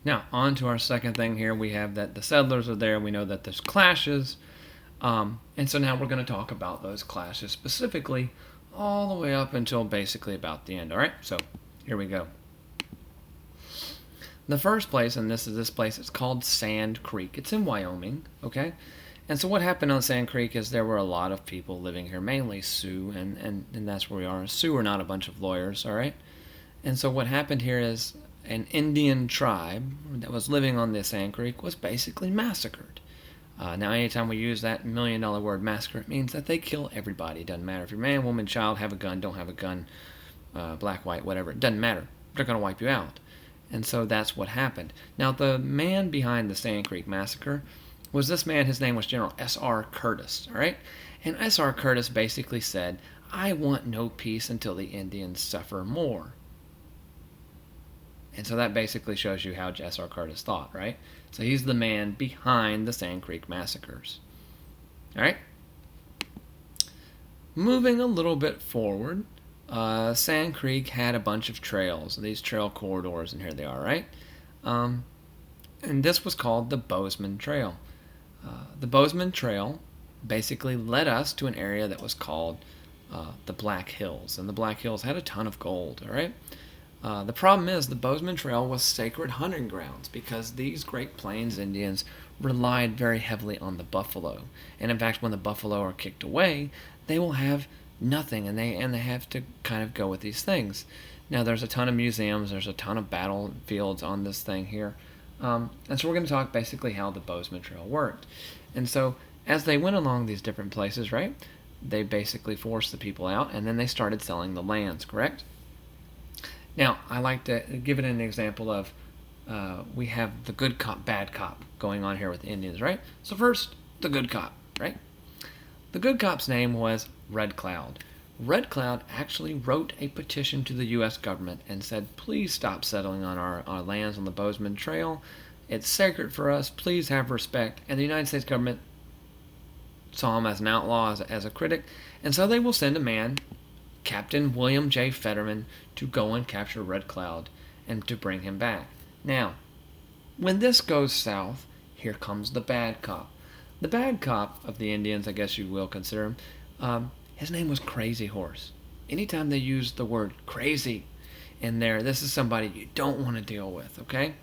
Now, on to our second thing here. We have that the settlers are there. We know that there's clashes. And so now we're going to talk about those clashes specifically all the way up until basically about the end. All right, so here we go. The first place, and this place, it's called Sand Creek. It's in Wyoming, okay? And so what happened on Sand Creek is there were a lot of people living here, mainly Sioux, and that's where we are. Sioux are not a bunch of lawyers, all right? And so what happened here is an Indian tribe that was living on this Sand Creek was basically massacred. Now, anytime we use that $1 million word massacre, it means that they kill everybody. It doesn't matter if you're man, woman, child, have a gun, don't have a gun, black, white, whatever. It doesn't matter. They're going to wipe you out. And so that's what happened. Now, the man behind the Sand Creek Massacre was this man. His name was General S.R. Curtis, all right? And S.R. Curtis basically said, I want no peace until the Indians suffer more. And so that basically shows you how S.R. Curtis thought, right? So he's the man behind the Sand Creek massacres. All right? Moving a little bit forward, Sand Creek had a bunch of trails, these trail corridors, and here they are, right? And this was called the Bozeman Trail. The Bozeman Trail basically led us to an area that was called the Black Hills, and the Black Hills had a ton of gold, all right? The problem is the Bozeman Trail was sacred hunting grounds because these Great Plains Indians relied very heavily on the buffalo. And in fact, when the buffalo are kicked away, they will have nothing, and they have to kind of go with these things. Now, there's a ton of museums, there's a ton of battlefields on this thing here. And so we're going to talk basically how the Bozeman Trail worked. And so as they went along these different places, right, they basically forced the people out, and then they started selling the lands, correct? Now, I like to give it an example of we have the good cop, bad cop going on here with the Indians, right? So first, the good cop, right? The good cop's name was Red Cloud. Red Cloud actually wrote a petition to the U.S. government and said, please stop settling on our lands on the Bozeman Trail. It's sacred for us. Please have respect. And the United States government saw him as an outlaw, as a critic. And so they will send a man, Captain William J. Fetterman, to go and capture Red Cloud and to bring him back. Now, when this goes south, here comes the bad cop. The bad cop of the Indians, I guess you will consider him, his name was Crazy Horse. Anytime they use the word crazy in there, this is somebody you don't want to deal with, okay?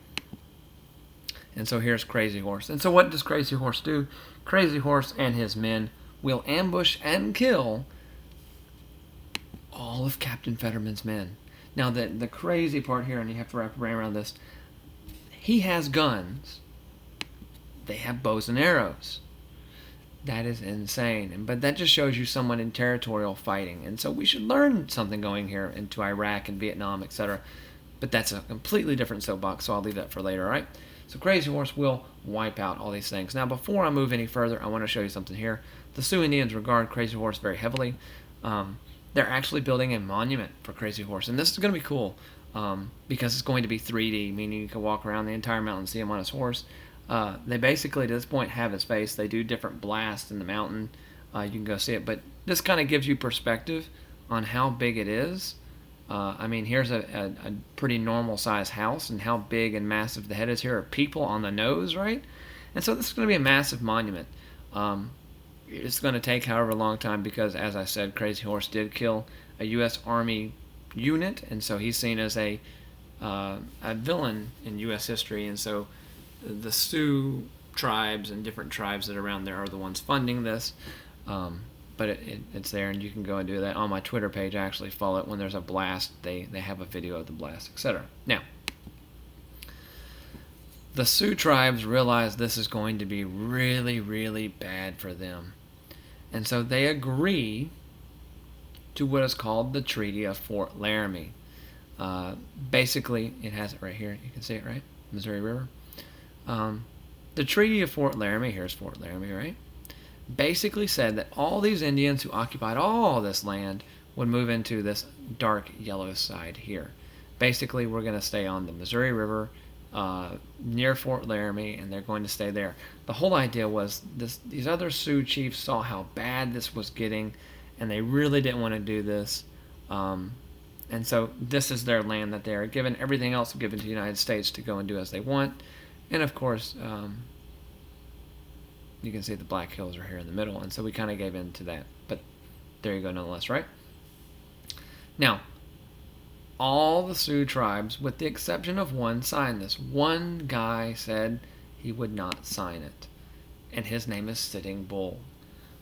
And so here's Crazy Horse. And so what does Crazy Horse do? Crazy Horse and his men will ambush and kill all of Captain Fetterman's men. Now, the crazy part here, and you have to wrap your brain around this, he has guns. They have bows and arrows. That is insane. But that just shows you someone in territorial fighting. And so we should learn something going here into Iraq and Vietnam, etc. But that's a completely different soapbox, so I'll leave that for later, all right? So Crazy Horse will wipe out all these things. Now, before I move any further, I want to show you something here. The Sioux Indians regard Crazy Horse very heavily. They're actually building a monument for Crazy Horse. And this is going to be cool because it's going to be 3D, meaning you can walk around the entire mountain and see him on his horse. They basically, to this point, have his face. They do different blasts in the mountain. You can go see it. But this kind of gives you perspective on how big it is. I mean, here's a pretty normal-sized house, and how big and massive the head is. Here are people on the nose, right? And so this is going to be a massive monument. It's going to take however long time because, as I said, Crazy Horse did kill a U.S. Army unit, and so he's seen as a villain in U.S. history. And so the Sioux tribes and different tribes that are around there are the ones funding this. But it's there, and you can go and do that. On my Twitter page, I actually follow it. When there's a blast, they have a video of the blast, etc. Now, the Sioux tribes realize this is going to be really, really bad for them. And so they agree to what is called the Treaty of Fort Laramie. Basically, it has it right here. You can see it, right? Missouri River. The Treaty of Fort Laramie, here's Fort Laramie, right? Basically said that all these Indians who occupied all this land would move into this dark yellow side here. Basically, we're going to stay on the Missouri River near Fort Laramie, and they're going to stay there. The whole idea was these other Sioux chiefs saw how bad this was getting, and they really didn't want to do this. And so this is their land that they are given. Everything else is given to the United States to go and do as they want. And of course, you can see the Black Hills are here in the middle, and so we kind of gave in to that. But there you go, nonetheless, right? Now, all the Sioux tribes, with the exception of one, signed this. One guy said he would not sign it, and his name is Sitting Bull.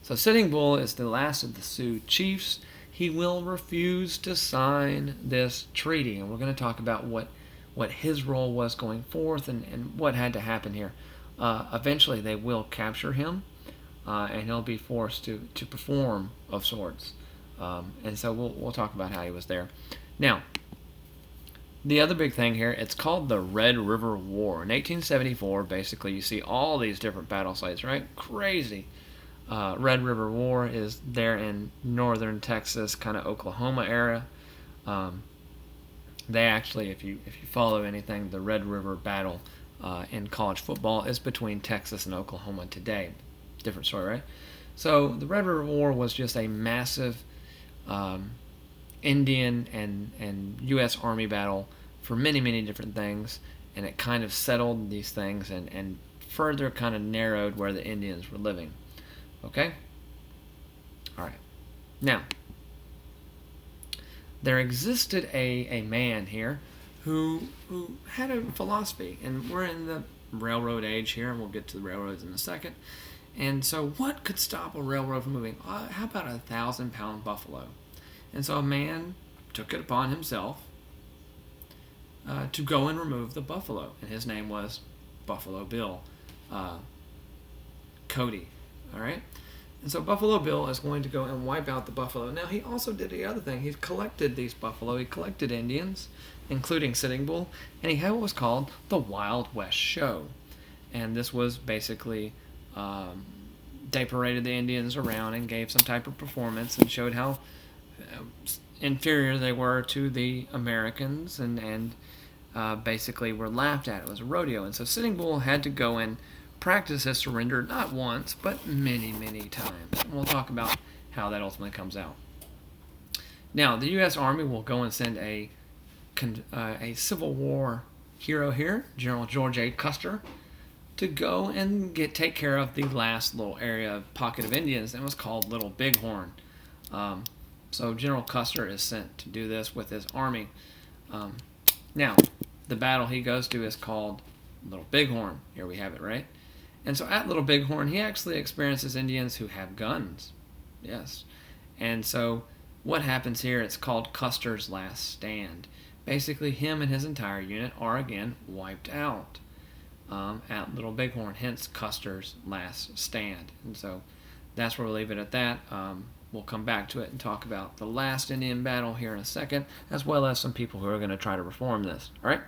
So Sitting Bull is the last of the Sioux chiefs. He will refuse to sign this treaty, and we're going to talk about what his role was going forth and what had to happen here. Eventually, they will capture him, and he'll be forced to perform of sorts. And so we'll talk about how he was there. Now, the other big thing here, it's called the Red River War. In 1874, basically, you see all these different battle sites, right? Crazy. Red River War is there in northern Texas, kind of Oklahoma area. They actually, if you follow anything, the Red River Battle in college football is between Texas and Oklahoma today. Different story, right? So the Red River War was just a massive Indian and U.S. Army battle for many, many different things, and it kind of settled these things and further kind of narrowed where the Indians were living. Okay? All right. Now, there existed a man here who had a philosophy, and we're in the railroad age here, and we'll get to the railroads in a second. And so what could stop a railroad from moving? How about a 1,000-pound buffalo? And so a man took it upon himself to go and remove the buffalo, and his name was Buffalo Bill Cody. All right? And so Buffalo Bill is going to go and wipe out the buffalo. Now, he also did the other thing. He collected these buffalo. He collected Indians, including Sitting Bull, and he had what was called the Wild West Show. And this was basically, they paraded the Indians around and gave some type of performance and showed how inferior they were to the Americans and basically were laughed at. It was a rodeo. And so Sitting Bull had to go and practice his surrender not once, but many, many times. And we'll talk about how that ultimately comes out. Now, the U.S. Army will go and send a Civil War hero here, General George A. Custer, to go and take care of the last little area, pocket of Indians that was called Little Bighorn. So General Custer is sent to do this with his army. Now, the battle he goes to is called Little Bighorn. Here we have it, right? And so at Little Bighorn, he actually experiences Indians who have guns. Yes. And so what happens here, it's called Custer's Last Stand. Basically, him and his entire unit are again wiped out at Little Bighorn, hence Custer's Last Stand. And so that's where we'll leave it at that. We'll come back to it and talk about the last Indian battle here in a second, as well as some people who are going to try to reform this. All right?